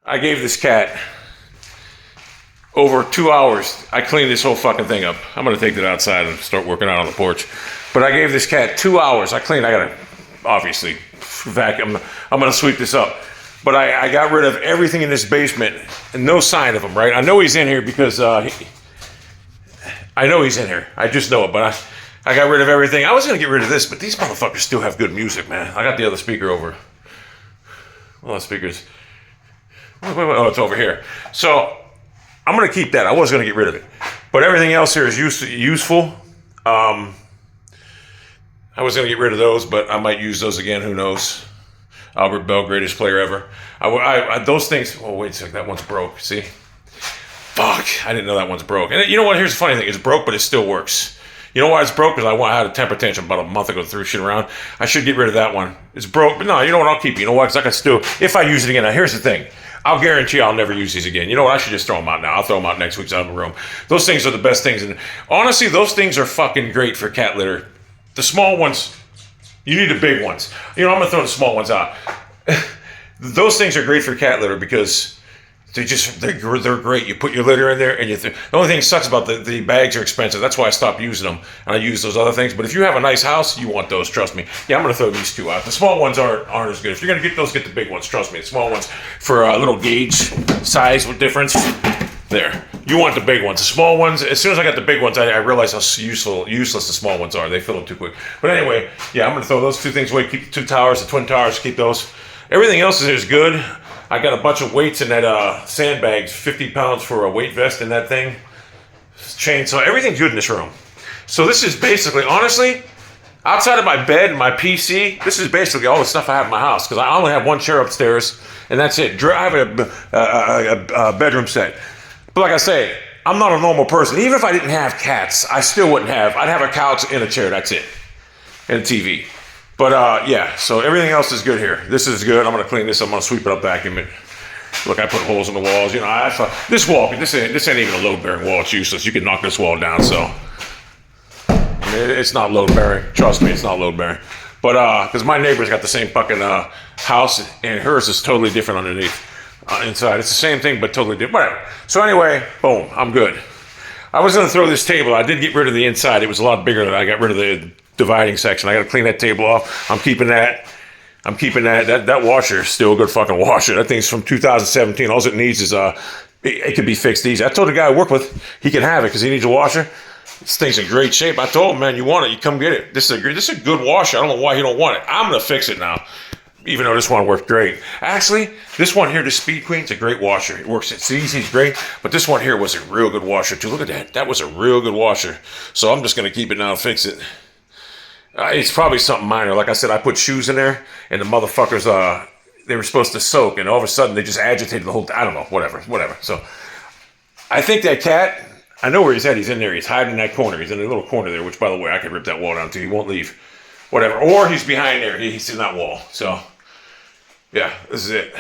I gave this cat over 2 hours. I cleaned this whole fucking thing up. I'm gonna take it outside and start working out on the porch. But I gave this cat 2 hours. I gotta obviously vacuum. I'm gonna sweep this up. But I got rid of everything in this basement and no sign of him, right? I know he's in here because I know he's in here. I just know it, but I got rid of everything. I was gonna get rid of this, but these motherfuckers still have good music, man. I got the other speaker over. Well, the speakers. Wait, oh, it's over here. So I'm gonna keep that. I was gonna get rid of it, but everything else here is useful. I was gonna get rid of those, but I might use those again. Who knows? Albert Bell, greatest player ever. Those things. Oh, wait a second. That one's broke. See? Fuck. I didn't know that one's broke. And you know what? Here's the funny thing. It's broke, but it still works. You know why it's broke? Because I had a temper tantrum about a month ago, threw shit around. I should get rid of that one. It's broke, but no, you know what? I'll keep it. You know why? Because I can still, if I use it again. Now, here's the thing. I'll guarantee I'll never use these again. You know what? I should just throw them out now. I'll throw them out next week's out of the room. Those things are the best things. And honestly, those things are fucking great for cat litter. The small ones, you need the big ones. You know, I'm going to throw the small ones out. Those things are great for cat litter because they're great. You put your litter in there, and the only thing that sucks about the bags are expensive. That's why I stopped using them, and I use those other things. But if you have a nice house, you want those. Trust me. Yeah, I'm gonna throw these two out. The small ones aren't as good. If you're gonna get those, get the big ones. Trust me. The small ones for a little gauge size with difference. There. You want the big ones. The small ones. As soon as I got the big ones, I realized how useless the small ones are. They fill up too quick. But anyway, yeah, I'm gonna throw those two things away. Keep the two towers, the twin towers. Keep those. Everything else is good. I got a bunch of weights in that sandbags, 50 pounds for a weight vest in that thing. Chainsaw, everything's good in this room. So this is basically, honestly, outside of my bed and my PC, this is basically all the stuff I have in my house because I only have one chair upstairs and that's it. I have a bedroom set. But like I say, I'm not a normal person. Even if I didn't have cats, I still wouldn't have. I'd have a couch and a chair, that's it. And a TV. But yeah, so everything else is good here. This is good. I'm gonna clean this. I'm gonna sweep it up, vacuum it. Look, I put holes in the walls. You know, this wall. This ain't even a load-bearing wall. It's useless. You can knock this wall down. So I mean, it's not load-bearing. Trust me, it's not load-bearing. But because my neighbor's got the same fucking house, and hers is totally different underneath. Inside, it's the same thing, but totally different. Whatever. So anyway, boom, I'm good. I was gonna throw this table. I did get rid of the inside. It was a lot bigger than I got rid of the dividing section. I got to clean that table off. I'm keeping that. That washer is still a good fucking washer. That thing's from 2017. All it needs is it could be fixed easy. I told the guy I work with he can have it because he needs a washer. This thing's in great shape. I told him, man, you want it, you come get it. This is a good washer. I don't know why he don't want it. I'm gonna fix it now. Even though this one worked great. Actually, this one here, the Speed Queen, it's a great washer. It works, it's easy, it's great. But this one here was a real good washer too. Look at that. That was a real good washer. So I'm just gonna keep it now and fix it. It's probably something minor. Like I said, I put shoes in there, and the motherfuckers, they were supposed to soak, and all of a sudden they just agitated the whole. I don't know, whatever. So, I think that cat. I know where he's at. He's in there. He's hiding in that corner. He's in a little corner there. Which, by the way, I could rip that wall down too. He won't leave. Whatever. Or he's behind there. He's in that wall. So, yeah, this is it.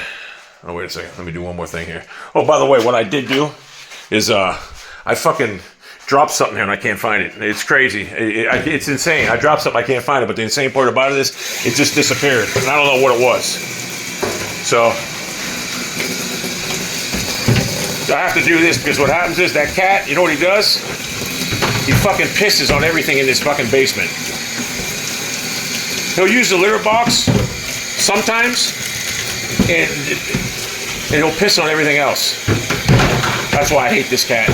Oh, wait a second. Let me do one more thing here. Oh, by the way, what I did do is I fucking dropped something here and I can't find it. It's crazy. It's insane. I dropped something, I can't find it, but the insane part about it is it just disappeared. And I don't know what it was. So I have to do this because what happens is that cat, you know what he does? He fucking pisses on everything in this fucking basement. He'll use the litter box sometimes and he'll piss on everything else. That's why I hate this cat.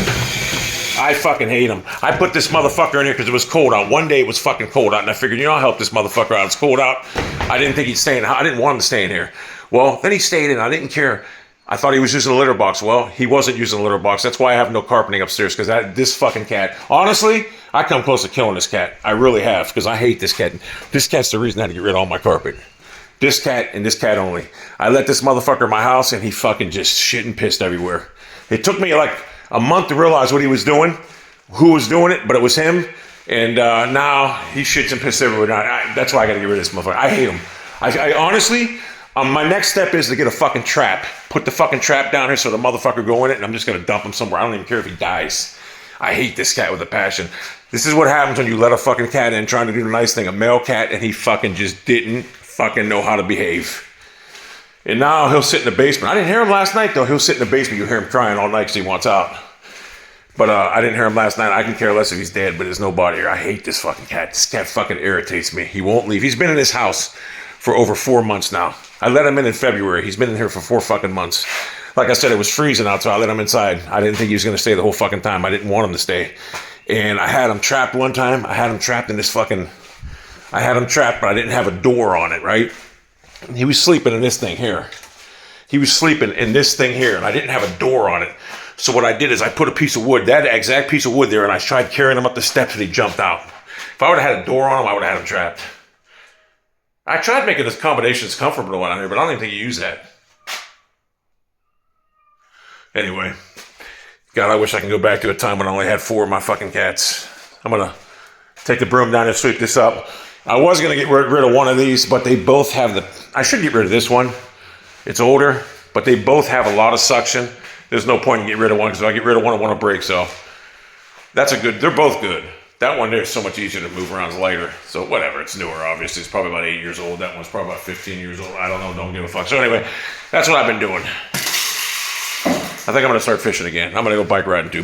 I fucking hate him. I put this motherfucker in here because it was cold out. One day it was fucking cold out, and I figured, you know, I'll help this motherfucker out. It's cold out. I didn't think he'd stay in. I didn't want him to stay in here. Well, then he stayed in. I didn't care. I thought he was using a litter box. Well, he wasn't using a litter box. That's why I have no carpeting upstairs, because this fucking cat. Honestly, I come close to killing this cat. I really have, because I hate this cat. This cat's the reason I had to get rid of all my carpet. This cat and this cat only. I let this motherfucker in my house, and he fucking just shit and pissed everywhere. It took me like a month to realize what he was doing, who was doing it, but it was him. And now he shits and pisses everywhere. That's why I got to get rid of this motherfucker. I hate him. I honestly, my next step is to get a fucking trap. Put the fucking trap down here so the motherfucker go in it, and I'm just going to dump him somewhere. I don't even care if he dies. I hate this cat with a passion. This is what happens when you let a fucking cat in trying to do the nice thing. A male cat, and he fucking just didn't fucking know how to behave. And now he'll sit in the basement. I didn't hear him last night, though. He'll sit in the basement. You hear him crying all night because he wants out. But I didn't hear him last night. I can care less if he's dead, but there's nobody here. I hate this fucking cat. This cat fucking irritates me. He won't leave. He's been in this house for over 4 months now. I let him in February. He's been in here for 4 fucking months. Like I said, it was freezing out, so I let him inside. I didn't think he was going to stay the whole fucking time. I didn't want him to stay. And I had him trapped one time. I had him trapped in this fucking... I had him trapped, but I didn't have a door on it, right? He was sleeping in this thing here. He was sleeping in this thing here, and I didn't have a door on it. So what I did is I put a piece of wood, that exact piece of wood there, and I tried carrying him up the steps, and he jumped out. If I would have had a door on him, I would have had him trapped. I tried making this combination as comfortable on here, but I don't even think you use that. Anyway, God, I wish I could go back to a time when I only had 4 of my fucking cats. I'm going to take the broom down and sweep this up. I was going to get rid of one of these, but they both have the... I should get rid of this one. It's older, but they both have a lot of suction. There's no point in getting rid of one, because if I get rid of one will break, so... That's a good... They're both good. That one there is so much easier to move around. It's lighter. So whatever. It's newer, obviously. It's probably about 8 years old. That one's probably about 15 years old. I don't know. Don't give a fuck. So anyway, that's what I've been doing. I think I'm going to start fishing again. I'm going to go bike riding too.